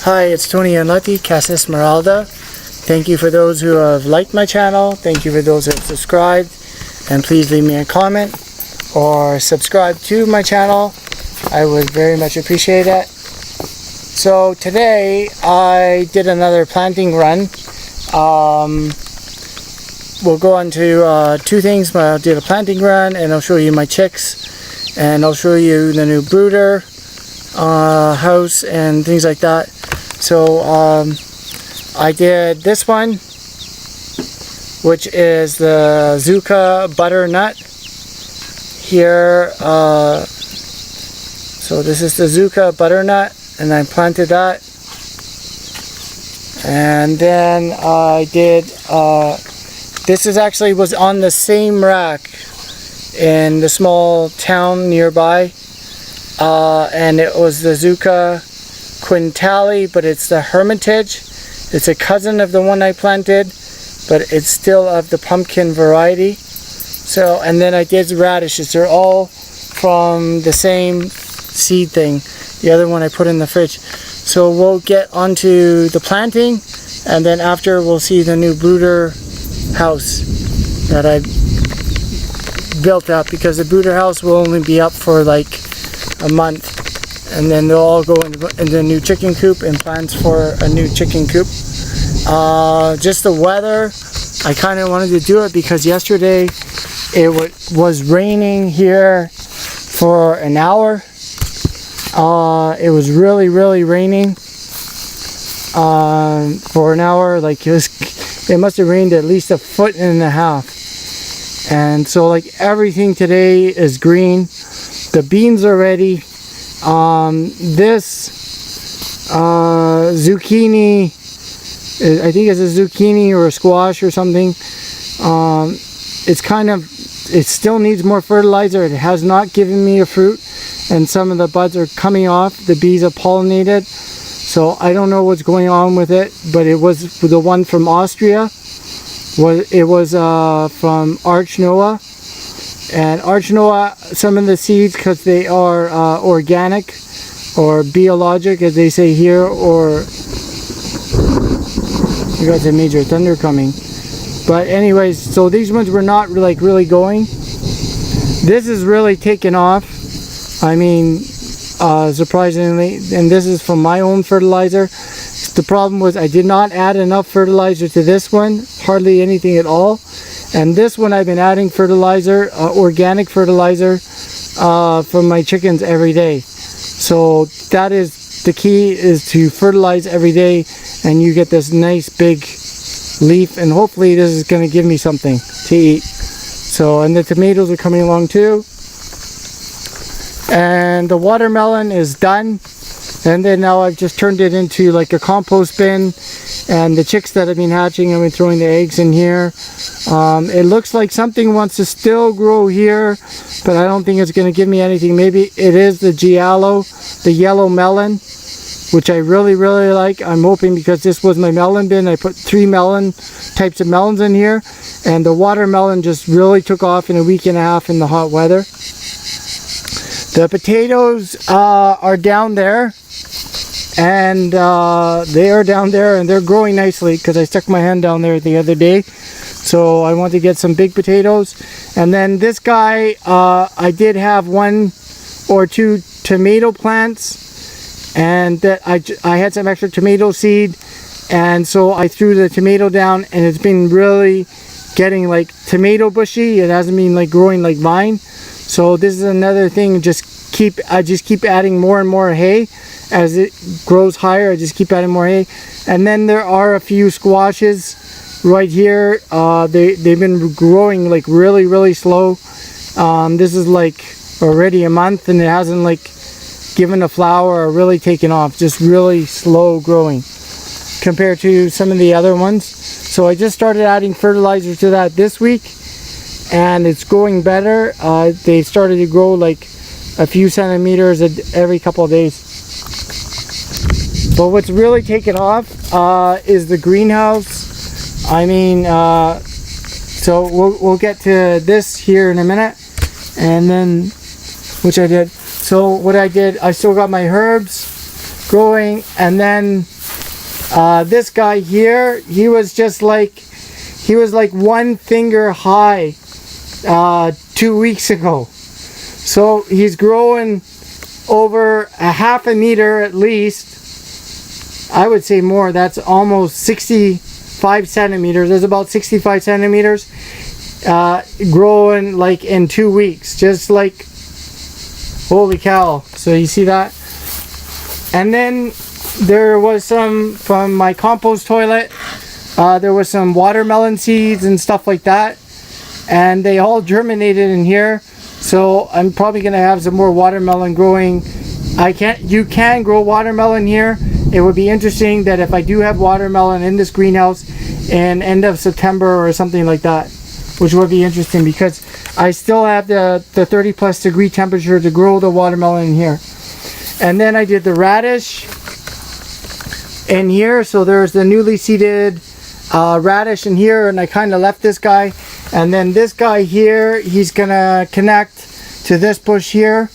Hi, it's Tony Unlucky, Casa Esmeralda. Thank you for those who have liked my channel. Thank you for those who have subscribed. And please leave me a comment or subscribe to my channel. I would very much appreciate it. So today I did another planting run. We'll go on to two things. I did a planting run and I'll show you my chicks. And I'll show you the new brooder house and things like that. So I did this one, which is the Zucca Butternut here. So this is the Zucca Butternut, and I planted that. And then I did, this is actually was on the same rack in the small town nearby. And it was the Zucca Quintale, but it's the hermitage. It's a cousin of the one I planted, but it's still of the pumpkin variety. So, and then I did radishes. They're all from the same seed thing. The other one I put in the fridge. So we'll get onto the planting, and then after we'll see the new brooder house that I built up, because the brooder house will only be up for like a month, and then they'll all go into the new chicken coop and plans for a new chicken coop. Just the weather, I kind of wanted to do it because yesterday it was raining here for an hour. It was really raining for an hour. Like it must have rained at least 1.5 feet. And so like everything today is green. The beans are ready. This zucchini, I think it's a zucchini or a squash or something. It still needs more fertilizer. It has not given me a fruit, and some of the buds are coming off. The bees have pollinated, so I don't know what's going on with it. But it was the one from Austria. It was from Arch Noah. And Arch Noah, some of the seeds, because they are organic or biologic, as they say here, or you got a major thunder coming. But anyways, so these ones were not like really going. This is really taken off. I mean, surprisingly, and this is from my own fertilizer. The problem was I did not add enough fertilizer to this one, hardly anything at all. And this one I've been adding fertilizer, organic fertilizer, for my chickens every day. So that is the key, is to fertilize every day, and you get this nice big leaf, and hopefully this is going to give me something to eat. So, and the tomatoes are coming along too. And the watermelon is done. And then now I've just turned it into like a compost bin, and the chicks that have been hatching, I've been throwing the eggs in here. It looks like something wants to still grow here, but I don't think it's going to give me anything. Maybe it is the giallo, the yellow melon, which I really like. I'm hoping, because this was my melon bin, I put 3 types of melons in here, and the watermelon just really took off in a 1.5 weeks in the hot weather. The potatoes are down there, and they are down there, and they're growing nicely because I stuck my hand down there the other day. So I want to get some big potatoes. And then this guy, I did have 1 or 2 tomato plants, and that I had some extra tomato seed, and so I threw the tomato down, and it's been really getting like tomato bushy. It hasn't been like growing like vine. So this is another thing. I just keep adding more and more hay as it grows higher. I just keep adding more hay. And then there are a few squashes right here. They've been growing like really slow. This is like already a month, and it hasn't like given a flower or really taken off. Just really slow growing compared to some of the other ones. So I just started adding fertilizer to that this week, and it's going better. They started to grow like a few centimeters every couple of days. But what's really taken off is the greenhouse. I mean, so we'll get to this here in a minute, and then, which I did. So what I did, I still got my herbs. growing. And then this guy here, he was like 1 finger high 2 weeks ago. So he's growing over a half a meter at least. I would say more. That's almost 65 centimeters. There's about 65 centimeters growing like in 2 weeks. Just like, holy cow. So you see that? And then there was some from my compost toilet. There was some watermelon seeds and stuff like that. And they all germinated in here. So I'm probably going to have some more watermelon growing. You can grow watermelon here. It would be interesting that if I do have watermelon in this greenhouse in end of September or something like that, which would be interesting because I still have the 30 plus degree temperature to grow the watermelon in here. And then I did the radish in here. So there's the newly seeded radish in here, and I kind of left this guy. And then this guy here, he's gonna connect to this bush here,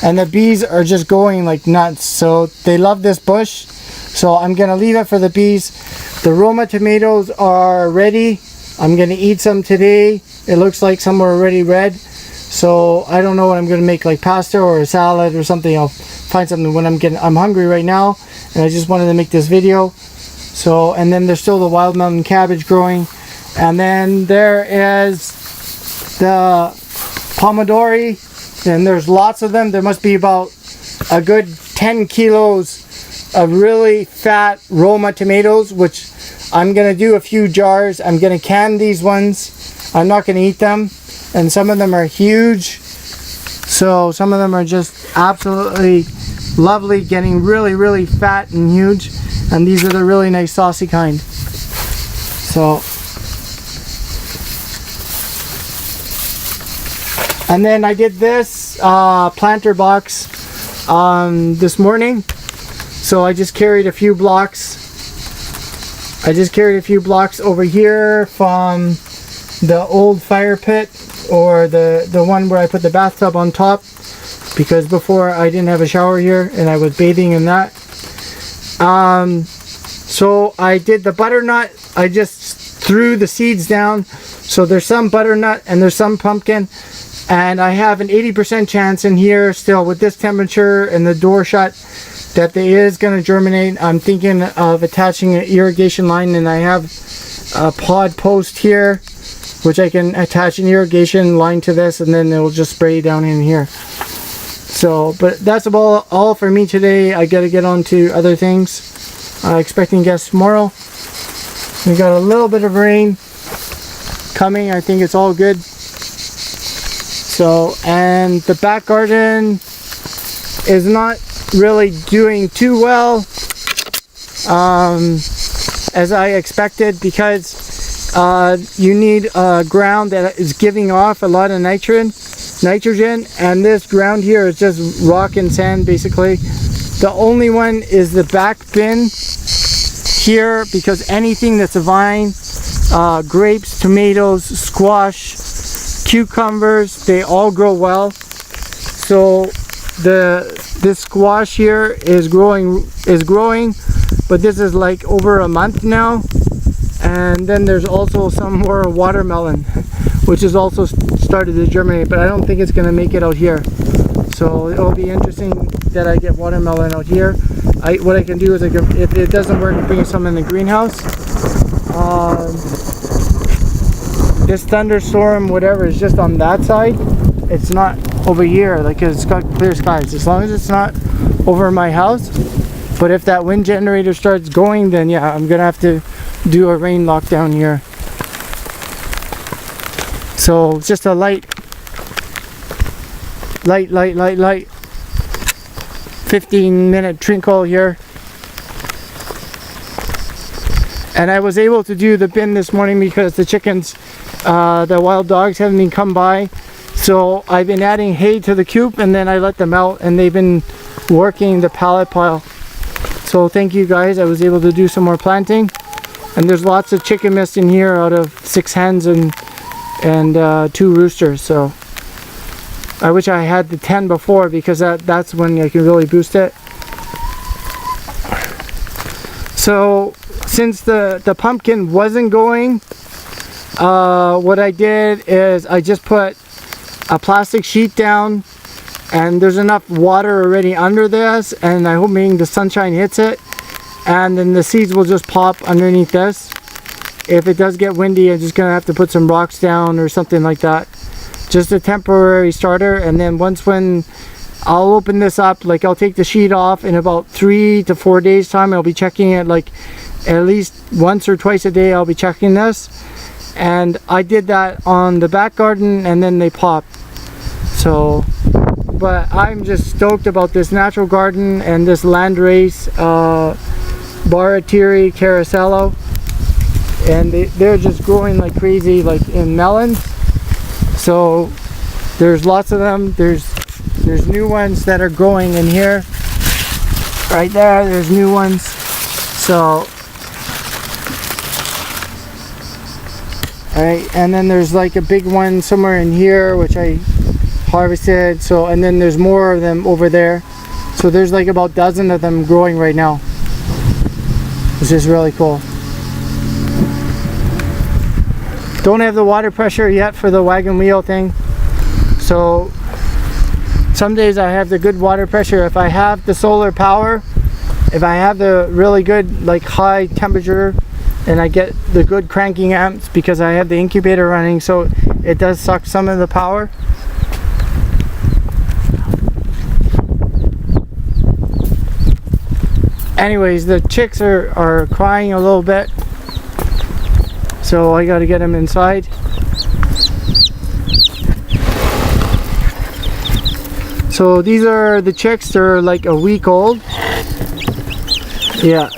and the bees are just going like nuts. So they love this bush, so I'm gonna leave it for the bees. The Roma tomatoes are ready. I'm gonna eat some today. It looks like some are already red, so I don't know what I'm gonna make, like pasta or a salad or something. I'll find something when I'm hungry right now, and I just wanted to make this video. So, and then there's still the wild mountain cabbage growing. And then there is the pomodori, and there's lots of them. There must be about a good 10 kilos of really fat Roma tomatoes, which I'm going to do a few jars. I'm going to can these ones. I'm not going to eat them. And some of them are huge. So some of them are just absolutely lovely, getting really, really fat and huge. And these are the really nice saucy kind. So... And then I did this planter box this morning. So I just carried a few blocks. Over here from the old fire pit, or the one where I put the bathtub on top, because before I didn't have a shower here and I was bathing in that. So I did the butternut. I just threw the seeds down. So there's some butternut and there's some pumpkin. And I have an 80% chance in here still with this temperature and the door shut that it is going to germinate. I'm thinking of attaching an irrigation line, and I have a pod post here which I can attach an irrigation line to this, and then it will just spray down in here. So, but that's about all for me today. I got to get on to other things. Expecting guests tomorrow. We got a little bit of rain coming. I think it's all good. So, and the back garden is not really doing too well as I expected, because you need a ground that is giving off a lot of nitrogen, and this ground here is just rock and sand basically. The only one is the back bin here, because anything that's a vine, grapes, tomatoes, squash, cucumbers, they all grow well. So this squash here is growing, but this is like over a month now. And then there's also some more watermelon, which has also started to germinate, but I don't think it's going to make it out here. So it'll be interesting that I get watermelon out here. What I can do is, if it doesn't work, bring some in the greenhouse. This thunderstorm, whatever, is just on that side. It's not over here, like it's got clear skies. As long as it's not over my house. But if that wind generator starts going, then yeah, I'm gonna have to do a rain lockdown here. So just a light 15-minute trinkle here. And I was able to do the bin this morning because the chickens, the wild dogs haven't been come by. So I've been adding hay to the coop, and then I let them out, and they've been working the pallet pile. So thank you guys, I was able to do some more planting. And there's lots of chicken mist in here out of 6 hens and 2 roosters. So I wish I had the 10 before, because that's when I can really boost it. So since the pumpkin wasn't going, what I did is I just put a plastic sheet down, and there's enough water already under this, and I'm hoping the sunshine hits it, and then the seeds will just pop underneath this. If it does get windy, I'm just gonna have to put some rocks down or something like that. Just a temporary starter, and then when I'll open this up, like I'll take the sheet off in about 3 to 4 days time. I'll be checking it like at least once or twice a day. I'll be checking this, and I did that on the back garden, and then they popped. So, but I'm just stoked about this natural garden and this landrace Baratiri Caracello, and they're just growing like crazy, like in melons. So there's lots of them. There's new ones that are growing in here. Right there, there's new ones. So, alright, and then there's like a big one somewhere in here which I harvested. So, and then there's more of them over there. So there's like about a dozen of them growing right now. This is really cool. Don't have the water pressure yet for the wagon wheel thing. So some days I have the good water pressure. If I have the solar power, if I have the really good like high temperature, and I get the good cranking amps because I have the incubator running, so it does suck some of the power. Anyways, the chicks are crying a little bit, so I got to get them inside. So these are the chicks. They're like a week old. Yeah.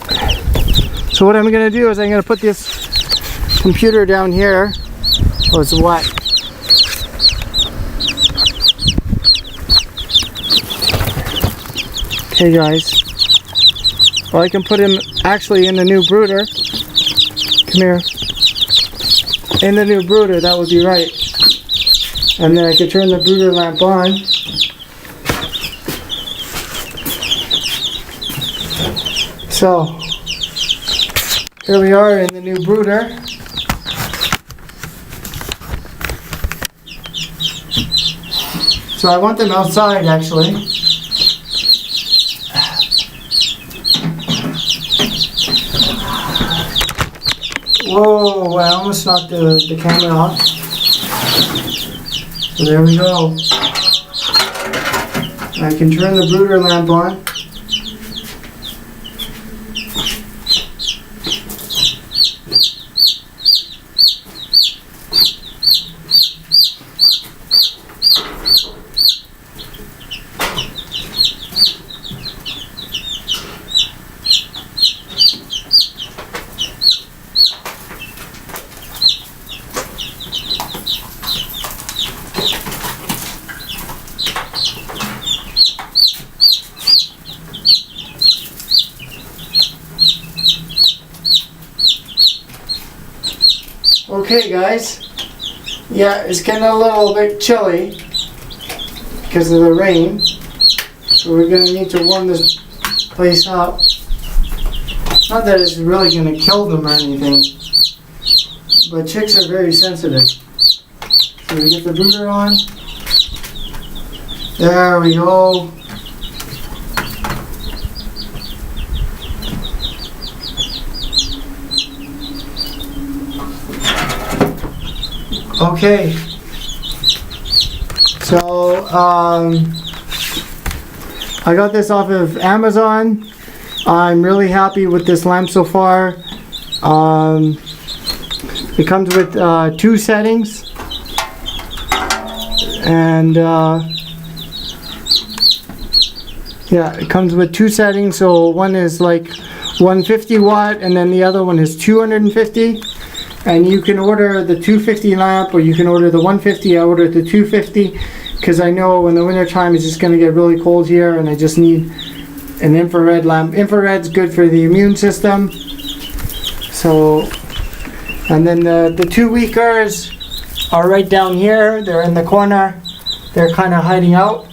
So what I'm gonna do is I'm gonna put this computer down here. Oh, it's wet. Okay, guys. Well, I can put him actually in the new brooder. Come here. In the new brooder, that would be right. And then I could turn the brooder lamp on. So, here we are in the new brooder. So I want them outside actually. Whoa, I almost knocked the camera off. So there we go. I can turn the brooder lamp on. Okay guys, yeah, it's getting a little bit chilly because of the rain, so we're going to need to warm this place up. Not that it's really going to kill them or anything, but chicks are very sensitive. So we get the brooder on. There we go. Okay, so I got this off of Amazon. I'm really happy with this lamp so far. It comes with 2 settings, and yeah, it comes with 2 settings. So one is like 150 watt, and then the other one is 250. And you can order the 250 lamp, or you can order the 150. I ordered the 250 because I know in the winter time it's just going to get really cold here, and I just need an infrared lamp. Infrared's good for the immune system. So, and then the 2 weakers are right down here. They're in the corner. They're kind of hiding out.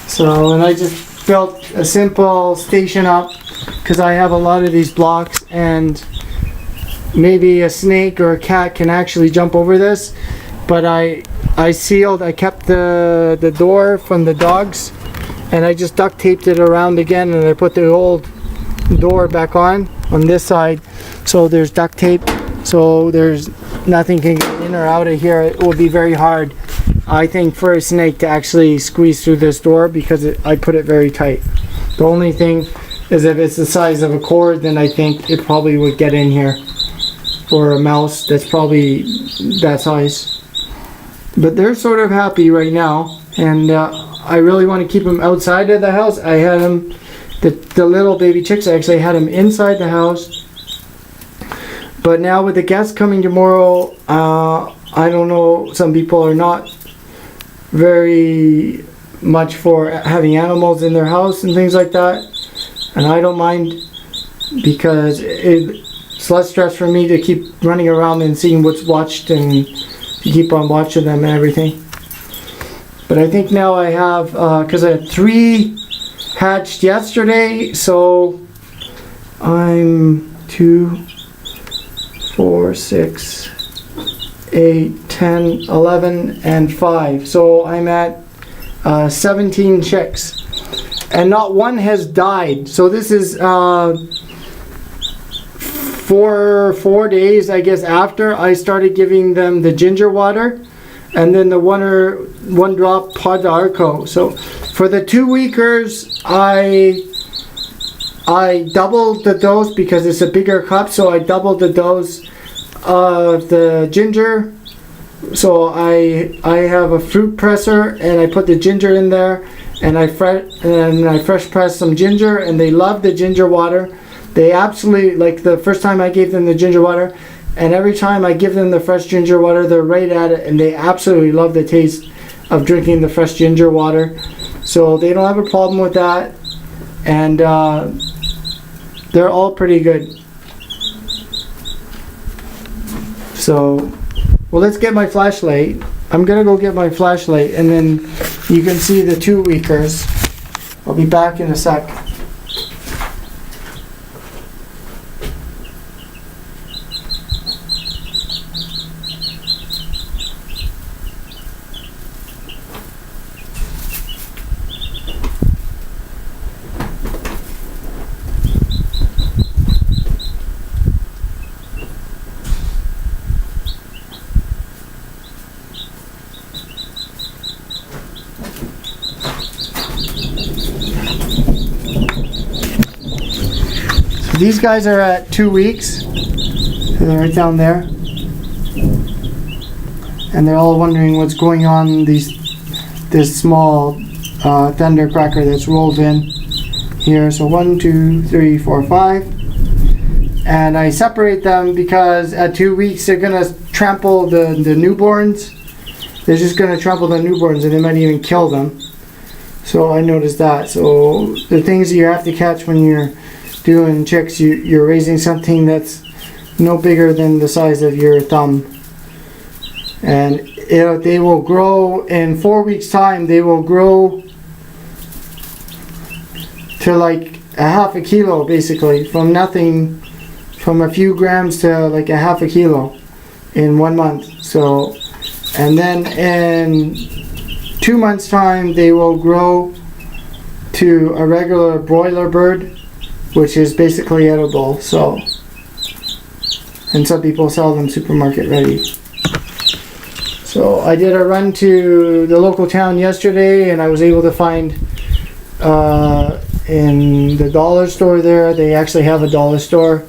So, and I just built a simple station up because I have a lot of these blocks, and maybe a snake or a cat can actually jump over this. But I kept the door from the dogs, and I just duct taped it around again, and I put the old door back on this side, so there's duct tape, so there's nothing can get in or out of here. It will be very hard, I think, for a snake to actually squeeze through this door because I put it very tight. The only thing is if it's the size of a cord, then I think it probably would get in here, or a mouse that's probably that size. But they're sort of happy right now, and I really want to keep them outside of the house. I had them, the little baby chicks, I actually had them inside the house. But now with the guests coming tomorrow, I don't know, some people are not very much for having animals in their house and things like that. And I don't mind, because it's less stress for me to keep running around and seeing what's watched and to keep on watching them and everything. But I think now I have, because I had 3 hatched yesterday, so I'm 2, 4, 6, 8, 10, 11, and 5. So I'm at 17 chicks. And not one has died. So this is 4 days, I guess, after I started giving them the ginger water, and then the one drop pod d'arco. So for the 2-weekers, I doubled the dose because it's a bigger cup. So I doubled the dose of the ginger. So I have a fruit presser, and I put the ginger in there, and I fresh pressed some ginger, and they love the ginger water. They absolutely, like the first time I gave them the ginger water, and every time I give them the fresh ginger water, they're right at it, and they absolutely love the taste of drinking the fresh ginger water. So they don't have a problem with that, and they're all pretty good. So, well, let's get my flashlight. I'm gonna go get my flashlight, and then you can see the 2-weekers. I'll be back in a sec. These guys are at 2 weeks. They're right down there, and they're all wondering what's going on. This small thundercracker that's rolled in here. So 1, 2, 3, 4, 5, and I separate them because at 2 weeks they're gonna trample the newborns. They're just gonna trample the newborns, and they might even kill them. So I noticed that. So the things that you have to catch when you're doing chicks, you're raising something that's no bigger than the size of your thumb, and they will grow in 4 weeks time. They will grow to like a half a kilo, basically, from nothing, from a few grams to like a half a kilo in 1 month. So, and then in 2 months time they will grow to a regular broiler bird, which is basically edible. So, and some people sell them supermarket ready. So I did a run to the local town yesterday, and I was able to find in the dollar store there, they actually have a dollar store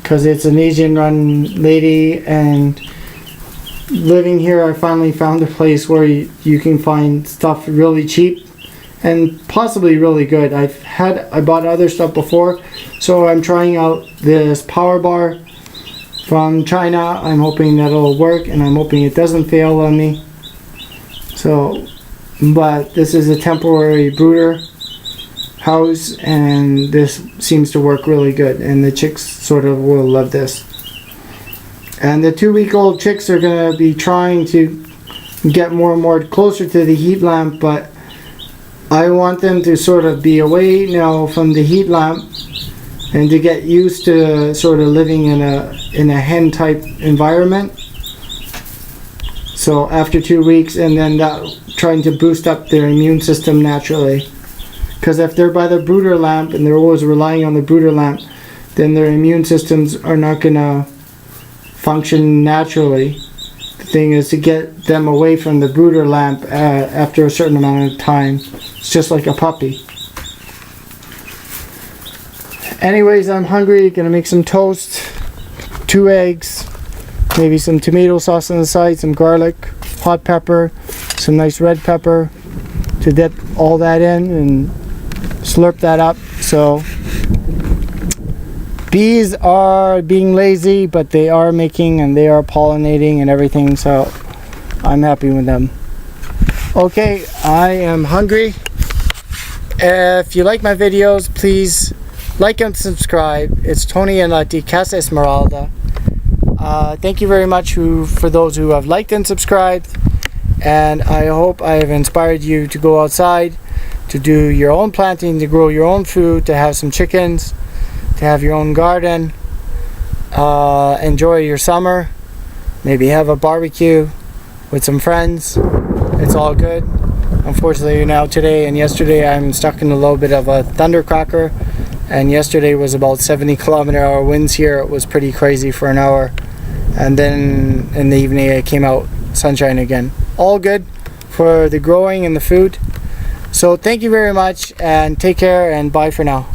because it's an Asian run lady, and living here I finally found a place where you can find stuff really cheap and possibly really good. I bought other stuff before, so I'm trying out this power bar from China. I'm hoping that'll work, and I'm hoping it doesn't fail on me. So, but this is a temporary brooder house, and this seems to work really good, and the chicks sort of will love this. And the 2-week-old chicks are going to be trying to get more and more closer to the heat lamp, but I want them to sort of be away now from the heat lamp and to get used to sort of living in a hen type environment. So after 2 weeks, and then trying to boost up their immune system naturally. Because if they're by the brooder lamp and they're always relying on the brooder lamp, then their immune systems are not going to function naturally. The thing is to get them away from the brooder lamp after a certain amount of time. It's just like a puppy. Anyways, I'm hungry. Gonna make some toast, 2 eggs, maybe some tomato sauce on the side, some garlic, hot pepper, some nice red pepper to dip all that in and slurp that up. So bees are being lazy, but they are making and they are pollinating and everything, so I'm happy with them. Okay, I am hungry. If you like my videos, please like and subscribe. It's Tony and La Casa Esmeralda. Thank you very much for those who have liked and subscribed, and I hope I have inspired you to go outside, to do your own planting, to grow your own food, to have some chickens, to have your own garden, enjoy your summer, maybe have a barbecue with some friends. It's all good. Unfortunately now today and yesterday I'm stuck in a little bit of a thundercracker, and yesterday was about 70-kilometer-hour winds here. It was pretty crazy for an hour, and then in the evening it came out sunshine again. All good for the growing and the food. So thank you very much, and take care, and bye for now.